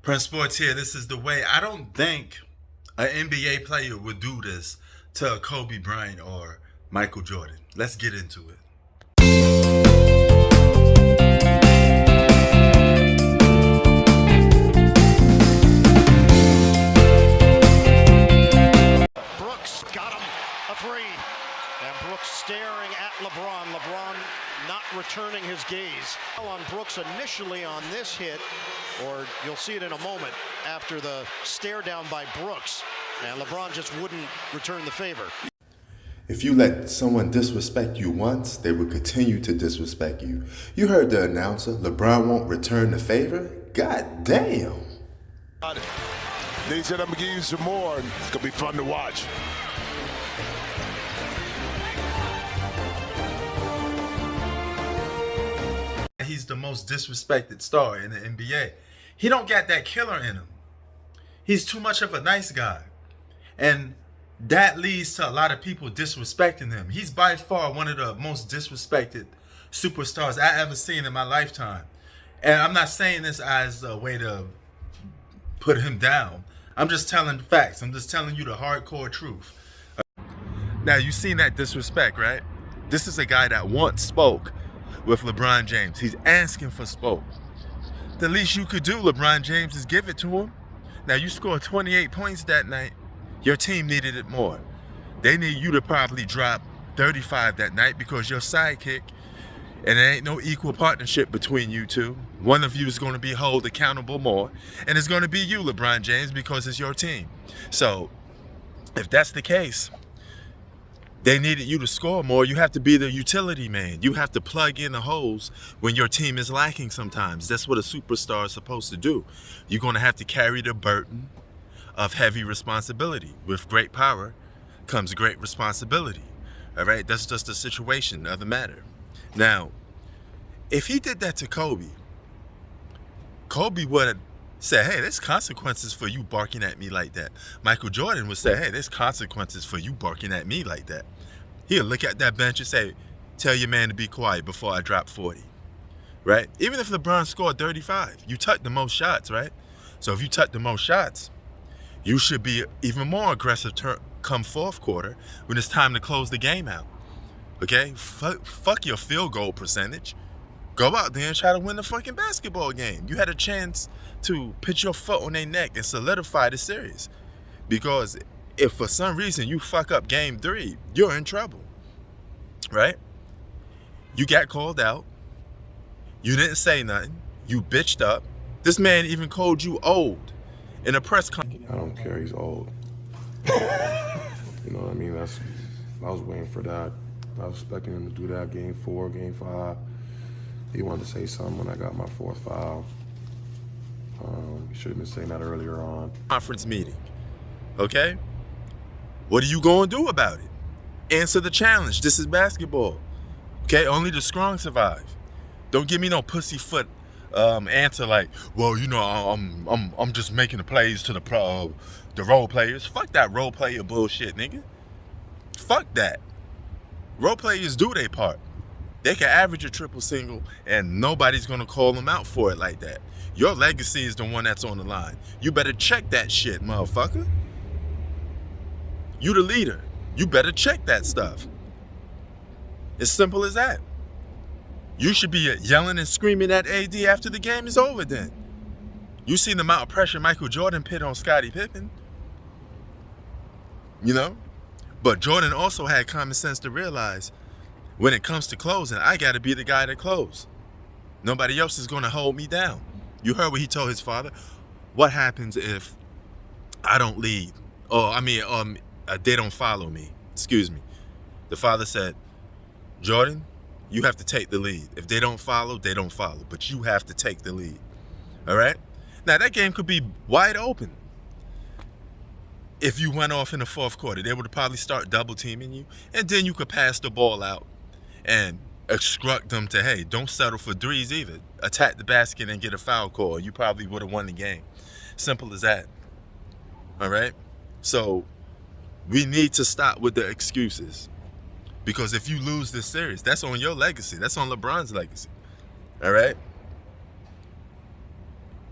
Prince Sports here. This is the way. I don't think an NBA player would do this to a Kobe Bryant or Michael Jordan. Let's get into it. Brooks got him a three. And Brooks staring at LeBron. LeBron not returning his gaze. On Brooks initially on this hit, or you'll see it in a moment after the stare down by Brooks. And LeBron just wouldn't return the favor. If you let someone disrespect you once, they will continue to disrespect you. You heard the announcer, LeBron won't return the favor? God damn. They said I'm gonna give you some more, and it's gonna be fun to watch. He's the most disrespected star in the NBA. He don't got that killer in him. He's too much of a nice guy. And that leads to a lot of people disrespecting him. He's by far one of the most disrespected superstars I ever seen in my lifetime. And I'm not saying this as a way to put him down. I'm just telling the facts. I'm just telling you the hardcore truth. Now, you seen that disrespect, right? This is a guy that once spoke with LeBron James. He's asking for spoke. The least you could do, LeBron James, is give it to him. Now, you scored 28 points that night. Your team needed it more. They need you to probably drop 35 that night because your sidekick, and there ain't no equal partnership between you two. One of you is going to be held accountable more, and it's going to be you, LeBron James, because it's your team. So, if that's the case, they needed you to score more. You have to be the utility man. You have to plug in the holes when your team is lacking sometimes. That's what a superstar is supposed to do. You're going to have to carry the burden of heavy responsibility. With great power comes great responsibility. All right? That's just the situation of the matter. Now, if he did that to Kobe, Kobe would have said, hey, there's consequences for you barking at me like that. Michael Jordan would say, hey, there's consequences for you barking at me like that. He'll look at that bench and say, tell your man to be quiet before I drop 40. Right? Even if LeBron scored 35, you took the most shots, right? So if you took the most shots, you should be even more aggressive come fourth quarter when it's time to close the game out. Okay? Fuck your field goal percentage. Go out there and try to win the fucking basketball game. You had a chance to put your foot on their neck and solidify the series. Because if for some reason you fuck up game 3, you're in trouble. Right? You got called out. You didn't say nothing. You bitched up. This man even called you old in a press conference. I don't care, he's old. You know what I mean? I was waiting for that. I was expecting him to do that game 4, game 5. He wanted to say something when I got my 4th foul. He should have been saying that earlier on. Conference meeting. Okay? What are you going to do about it? Answer the challenge. This is basketball. Okay? Only the strong survive. Don't give me no pussyfoot answer like, well, you know, I'm just making the plays to the role players. Fuck that role player bullshit, nigga. Fuck that. Role players do their part. They can average a triple single and nobody's gonna call them out for it like that. Your legacy is the one that's on the line. You better check that shit, motherfucker. You the leader. You better check that stuff. As simple as that. You should be yelling and screaming at AD after the game is over then. You seen the amount of pressure Michael Jordan put on Scottie Pippen. You know? But Jordan also had common sense to realize when it comes to closing, I got to be the guy to close. Nobody else is going to hold me down. You heard what he told his father? What happens if I don't lead? They don't follow me. Excuse me. The father said, Jordan, you have to take the lead. If they don't follow, they don't follow. But you have to take the lead. All right? Now, that game could be wide open. If you went off in the 4th quarter, they would probably start double teaming you. And then you could pass the ball out and instruct them to, hey, don't settle for threes either. Attack the basket and get a foul call. You probably would have won the game. Simple as that. All right? So we need to stop with the excuses. Because if you lose this series, that's on your legacy. That's on LeBron's legacy. All right?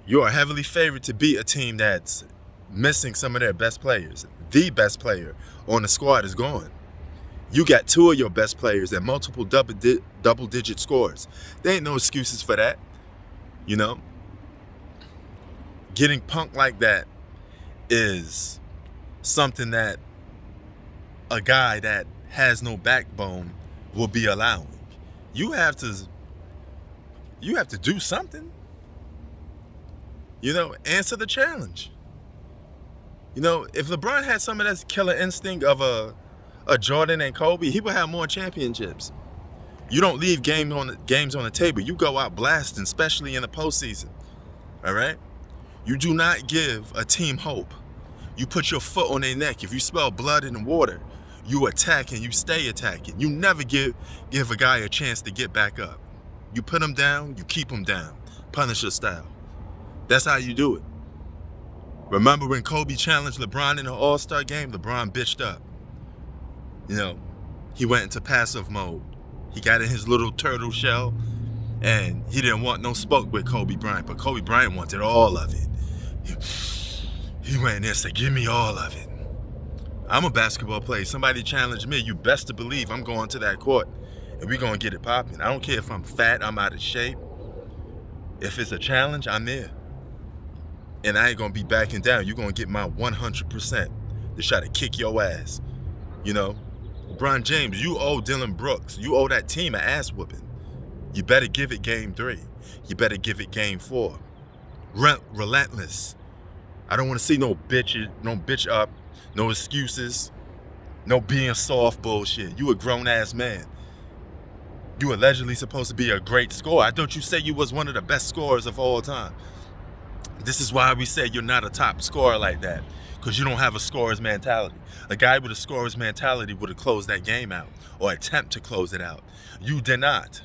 You are heavily favored to beat a team that's missing some of their best players. The best player on the squad is gone. You got two of your best players and multiple double-digit scores. There ain't no excuses for that. You know? Getting punked like that is something that a guy that has no backbone will be allowing. You have to do something. You know, answer the challenge. You know, if LeBron had some of that killer instinct of a Jordan and Kobe, he would have more championships. You don't leave games on the table. You go out blasting, especially in the postseason. All right? You do not give a team hope. You put your foot on their neck. If you smell blood in the water, you attack and you stay attacking. You never give a guy a chance to get back up. You put him down, you keep him down. Punisher style. That's how you do it. Remember when Kobe challenged LeBron in the All-Star game? LeBron bitched up. You know, he went into passive mode. He got in his little turtle shell, and he didn't want no smoke with Kobe Bryant, but Kobe Bryant wanted all of it. He went in there and said, give me all of it. I'm a basketball player. Somebody challenged me. You best to believe I'm going to that court, and we're going to get it popping. I don't care if I'm fat, I'm out of shape. If it's a challenge, I'm there. And I ain't going to be backing down. You're going to get my 100% to try to kick your ass. You know? LeBron James, you owe Dillon Brooks. You owe that team an ass whooping. You better give it game 3. You better give it game 4. Relentless. I don't want to see no bitch up, no excuses, no being soft bullshit. You a grown-ass man. You allegedly supposed to be a great scorer. I thought you said you was one of the best scorers of all time. This is why we say you're not a top scorer like that, because you don't have a scorer's mentality. A guy with a scorer's mentality would have closed that game out or attempt to close it out. You did not.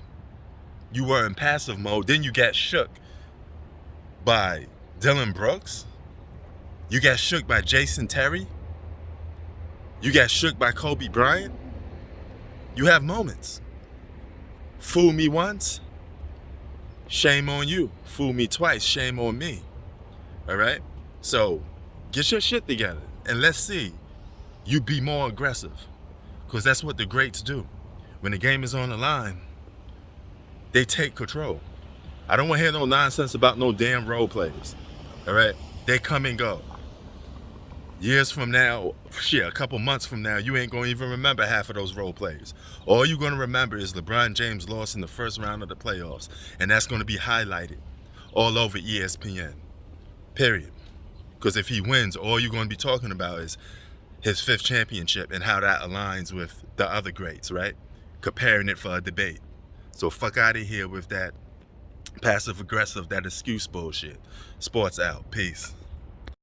You were in passive mode. Then you got shook by Dillon Brooks. You got shook by Jason Terry. You got shook by Kobe Bryant. You have moments. Fool me once, shame on you. Fool me twice, shame on me. All right? So get your shit together and let's see you be more aggressive, because that's what the greats do. When the game is on the line, they take control. I don't want to hear no nonsense about no damn role players. All right? They come and go. Years from now, shit, a couple months from now, you ain't going to even remember half of those role players. All you're going to remember is LeBron James lost in the first round of the playoffs, and that's going to be highlighted all over ESPN, period. Because if he wins, all you're going to be talking about is his 5th championship and how that aligns with the other greats, right? Comparing it for a debate. So fuck out of here with that passive-aggressive, that excuse bullshit. Sports out. Peace.